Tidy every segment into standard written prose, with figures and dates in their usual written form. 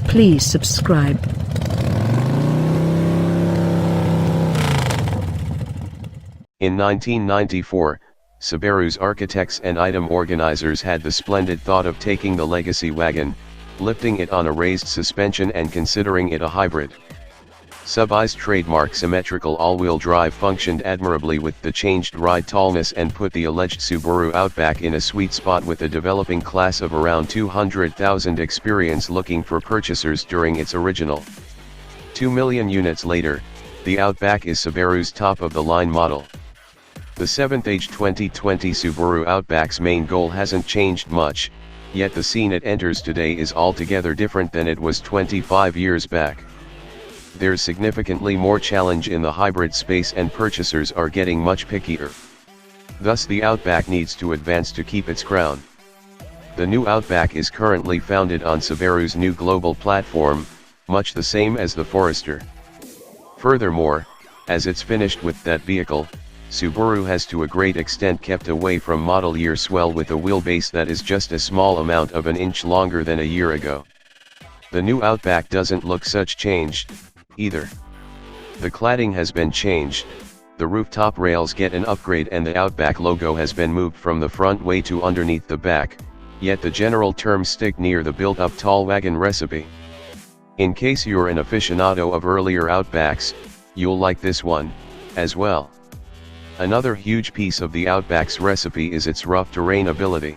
Please subscribe. In 1994, Subaru's architects and item organizers had the splendid thought of taking the legacy wagon, lifting it on a raised suspension and considering it a hybrid. Subie's trademark symmetrical all-wheel drive functioned admirably with the changed ride tallness and put the alleged Subaru Outback in a sweet spot with a developing class of around 200,000 experience looking for purchasers during its original. 2 million units later, the Outback is Subaru's top-of-the-line model. The 7th-age 2020 Subaru Outback's main goal hasn't changed much, yet the scene it enters today is altogether different than it was 25 years back. There's significantly more challenge in the hybrid space and purchasers are getting much pickier. Thus the Outback needs to advance to keep its crown. The new Outback is currently founded on Subaru's new global platform, much the same as the Forester. Furthermore, as it's finished with that vehicle, Subaru has to a great extent kept away from model year swell with a wheelbase that is just a small amount of an inch longer than a year ago. The new Outback doesn't look such changed, either. The cladding has been changed, the rooftop rails get an upgrade and the Outback logo has been moved from the front way to underneath the back, yet the general terms stick near the built-up tall wagon recipe. In case you're an aficionado of earlier Outbacks, you'll like this one, as well. Another huge piece of the Outback's recipe is its rough terrain ability.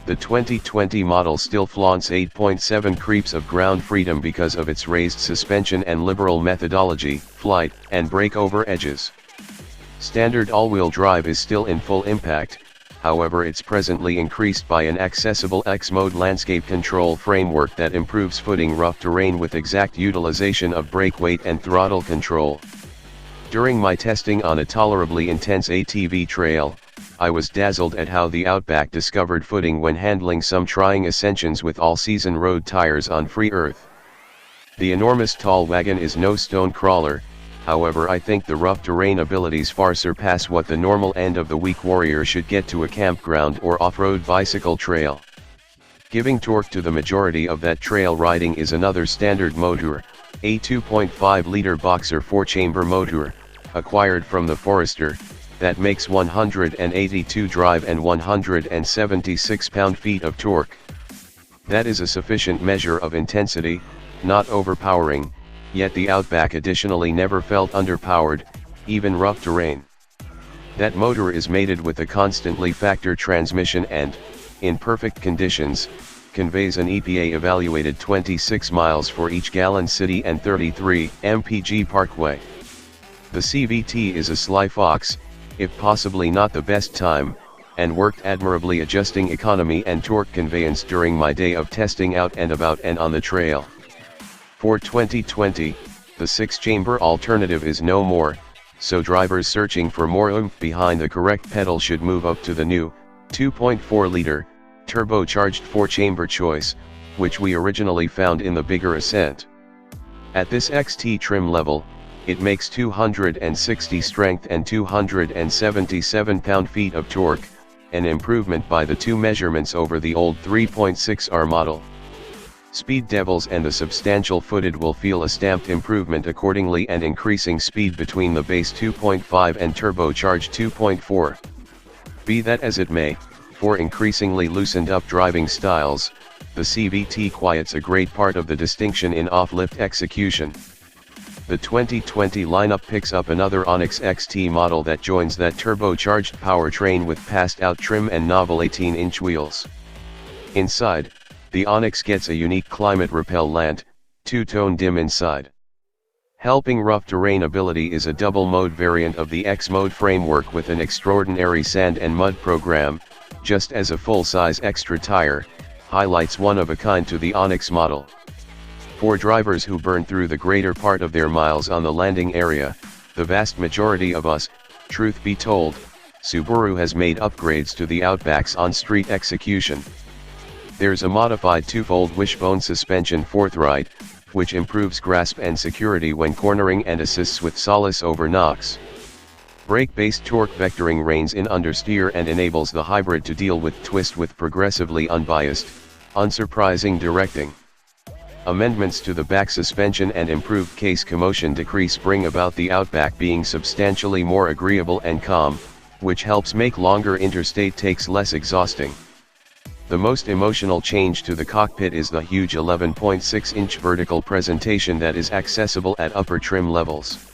The 2020 model still flaunts 8.7 creeps of ground freedom because of its raised suspension and liberal methodology, flight, and brake over edges. Standard all-wheel drive is still in full impact, however it's presently increased by an accessible X-mode landscape control framework that improves footing rough terrain with exact utilization of brake weight and throttle control. During my testing on a tolerably intense ATV trail, I was dazzled at how the Outback discovered footing when handling some trying ascensions with all-season road tires on free earth. The enormous tall wagon is no stone crawler, however I think the rough terrain abilities far surpass what the normal end-of-the-week warrior should get to a campground or off-road bicycle trail. Giving torque to the majority of that trail riding is another standard motor, a 2.5-liter boxer 4-chamber motor, acquired from the Forester, that makes 182 drive and 176 pound-feet of torque. That is a sufficient measure of intensity, not overpowering, yet the Outback additionally never felt underpowered, even rough terrain. That motor is mated with a constantly factor transmission and, in perfect conditions, conveys an EPA-evaluated 26 miles for each gallon city and 33 mpg parkway. The CVT is a sly fox, if possibly not the best time, and worked admirably adjusting economy and torque conveyance during my day of testing out and about and on the trail. For 2020, the 6-chamber alternative is no more, so drivers searching for more oomph behind the correct pedal should move up to the new, 2.4-liter, turbocharged 4-chamber choice, which we originally found in the bigger Ascent. At this XT trim level, it makes 260 strength and 277 pound-feet of torque, an improvement by the 2 measurements over the old 3.6R model. Speed devils and the substantial footed will feel a stamped improvement accordingly and increasing speed between the base 2.5 and turbocharged 2.4. Be that as it may, for increasingly loosened up driving styles, the CVT quiets a great part of the distinction in off-lift execution. The 2020 lineup picks up another Onyx Xt model that joins that turbocharged powertrain with passed-out trim and novel 18-inch wheels. Inside, the Onyx gets a unique climate repel lant, 2-tone dim inside. Helping rough terrain ability is a double-mode variant of the X-mode framework with an extraordinary sand and mud program, just as a full-size extra tire, highlights one of a kind to the Onyx model. For drivers who burn through the greater part of their miles on the landing area, the vast majority of us, truth be told, Subaru has made upgrades to the Outback's on-street execution. There's a modified 2-fold wishbone suspension forthright, which improves grasp and security when cornering and assists with solace over knocks. Brake-based torque vectoring reins in understeer and enables the hybrid to deal with twist with progressively unbiased, unsurprising directing. Amendments to the back suspension and improved case commotion decrease bring about the Outback being substantially more agreeable and calm, which helps make longer interstate takes less exhausting. The most emotional change to the cockpit is the huge 11.6-inch vertical presentation that is accessible at upper trim levels.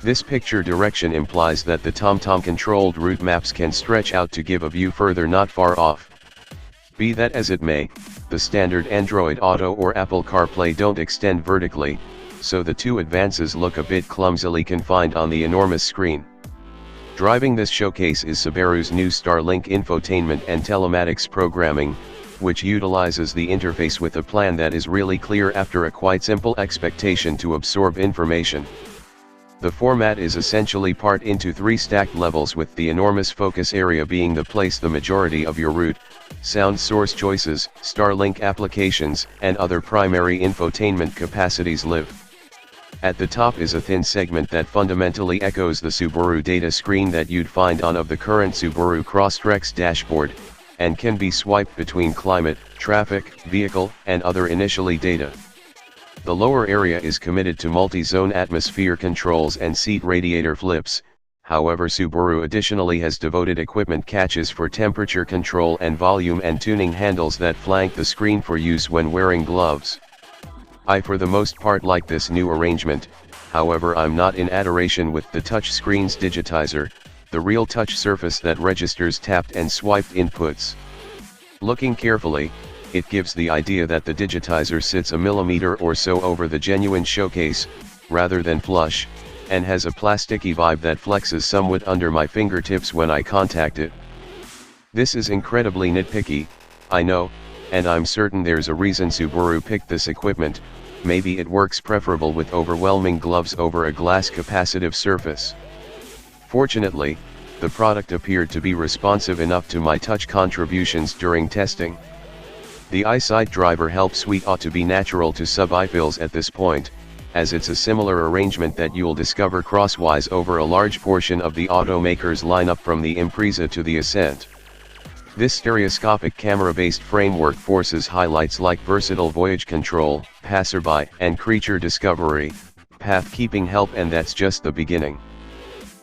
This picture direction implies that the TomTom-controlled route maps can stretch out to give a view further not far off. Be that as it may, the standard Android Auto or Apple CarPlay don't extend vertically, so the two advances look a bit clumsily confined on the enormous screen. Driving this showcase is Subaru's new Starlink infotainment and telematics programming, which utilizes the interface with a plan that is really clear after a quite simple expectation to absorb information. The format is essentially part into three stacked levels, with the enormous focus area being the place the majority of your route, sound source choices, Starlink applications, and other primary infotainment capacities live. At the top is a thin segment that fundamentally echoes the Subaru data screen that you'd find on of the current Subaru Crosstrex dashboard, and can be swiped between climate, traffic, vehicle, and other initially data. The lower area is committed to multi-zone atmosphere controls and seat radiator flips. However, Subaru additionally has devoted equipment catches for temperature control and volume and tuning handles that flank the screen for use when wearing gloves. I for the most part like this new arrangement, however I'm not in adoration with the touch screen's digitizer, the real touch surface that registers tapped and swiped inputs. Looking carefully, it gives the idea that the digitizer sits a millimeter or so over the genuine showcase, rather than flush, and has a plasticky vibe that flexes somewhat under my fingertips when I contact it. This is incredibly nitpicky, I know, and I'm certain there's a reason Subaru picked this equipment. Maybe it works preferable with overwhelming gloves over a glass capacitive surface. Fortunately, the product appeared to be responsive enough to my touch contributions during testing. The eyesight driver help suite ought to be natural to Subie feels at this point, as it's a similar arrangement that you'll discover crosswise over a large portion of the automaker's lineup from the Impreza to the Ascent. This stereoscopic camera-based framework forces highlights like versatile voyage control, passerby and creature discovery, path-keeping help, and that's just the beginning.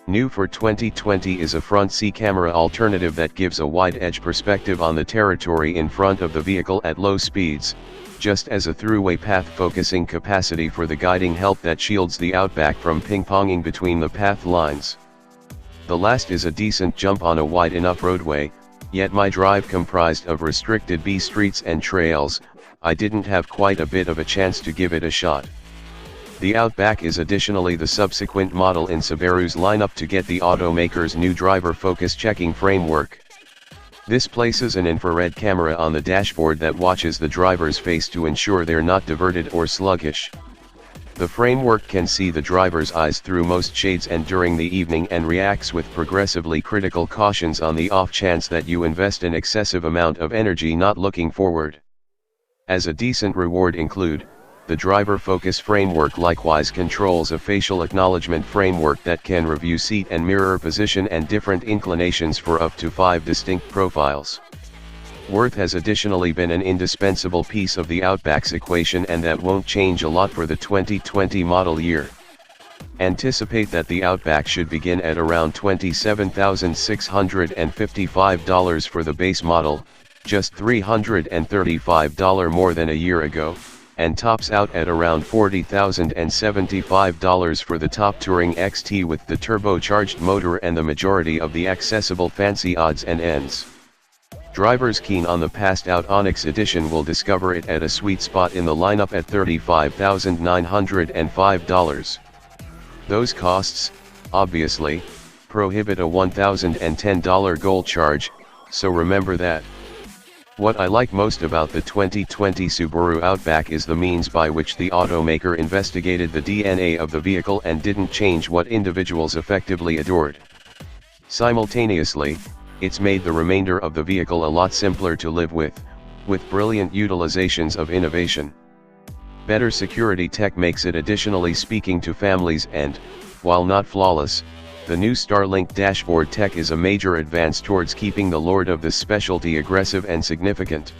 New for 2020 is a front seat camera alternative that gives a wide-edge perspective on the territory in front of the vehicle at low speeds, just as a throughway path focusing capacity for the guiding help that shields the Outback from ping-ponging between the path lines. The last is a decent jump on a wide enough roadway, yet my drive comprised of restricted B streets and trails. I didn't have quite a bit of a chance to give it a shot. The Outback is additionally the subsequent model in Subaru's lineup to get the automaker's new driver focus checking framework. This places an infrared camera on the dashboard that watches the driver's face to ensure they're not diverted or sluggish. The framework can see the driver's eyes through most shades and during the evening, and reacts with progressively critical cautions on the off chance that you invest an excessive amount of energy not looking forward. As a decent reward include, the driver focus framework likewise controls a facial acknowledgement framework that can review seat and mirror position and different inclinations for up to 5 distinct profiles. Worth has additionally been an indispensable piece of the Outback's equation, and that won't change a lot for the 2020 model year. Anticipate that the Outback should begin at around $27,655 for the base model, just $335 more than a year ago, and tops out at around $40,075 for the top Touring XT with the turbocharged motor and the majority of the accessible fancy odds and ends. Drivers keen on the passed-out Onyx edition will discover it at a sweet spot in the lineup at $35,905. Those costs, obviously, prohibit a $1,010 gold charge, so remember that. What I like most about the 2020 Subaru Outback is the means by which the automaker investigated the DNA of the vehicle and didn't change what individuals effectively adored. Simultaneously, it's made the remainder of the vehicle a lot simpler to live with brilliant utilizations of innovation. Better security tech makes it additionally speaking to families, and, while not flawless, the new Starlink dashboard tech is a major advance towards keeping the lord of this specialty aggressive and significant.